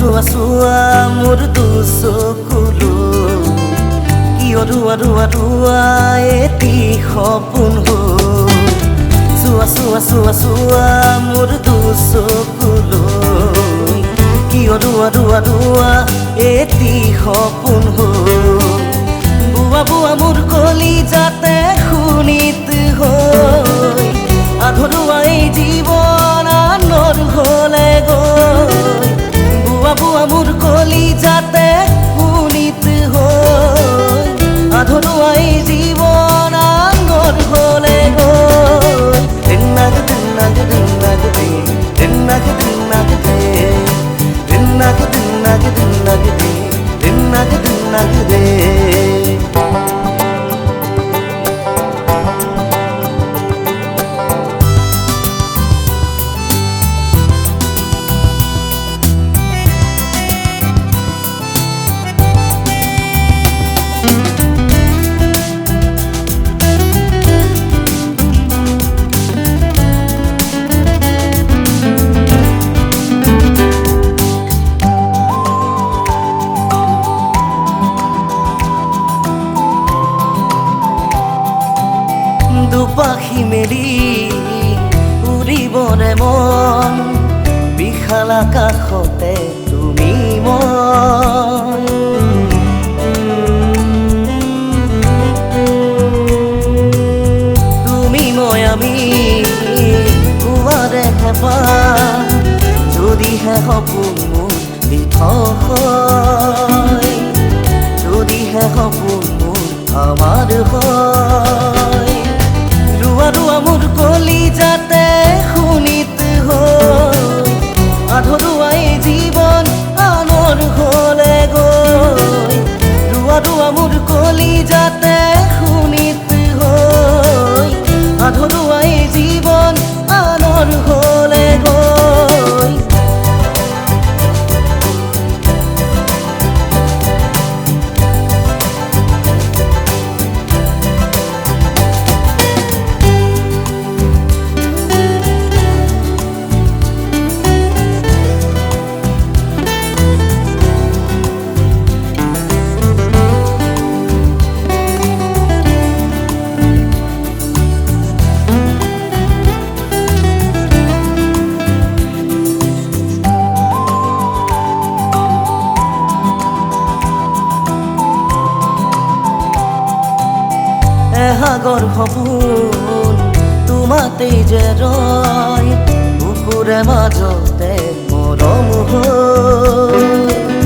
চোৱা চোৱা মোৰ দুচকুলৈ কিয় ৰুৱা ৰুৱা ৰুৱা এটি সপোন হ'ল চোৱা চোৱা চোৱা চোৱা মোৰ দুচকুলৈ কিয় ৰুৱা ৰুৱা ৰুৱা এটি সপোন হ'ল বুৱা বুৱা মোৰ কলিজাতে শুনিত হৈ আধৰুৱা এই জীৱন আনৰ হ'লে গৈ বুৱা বুৱা মোৰ কলিজাতে শুনিত হৈ আধৰুৱা এই জীৱন আনৰ হ'লে গৈ দিনাগ দিনাগ দিনাগ দে দিনাগ দিনাগ দে দিনাগ দিনাগ দিনাগ দে দিনাগ দিনাগ দে দুপাখি মেলি উৰিবৰে মন বিশাল আকাশতে তুমি মই তুমি মই আমি পুৱাৰে হেঁপাহ যদিহে সপোন মোৰ পৃথক হয় যদিহে সপোন মোৰ আমাৰ হয় ৰুৱা ৰুৱা মোৰ কলিজাতে শুনিত হৈ আধৰুৱা এই জীৱন আনৰ হ'লে গৈ ৰুৱা ৰুৱা মোৰ কলিজাতে শুনিত হৈ আধৰুৱা এই জীৱন আনৰ হ'লে গৈ এসাগৰ সপোন তোমাতেই যে ৰয় বুকুৰে মাজতে মৰম হৈ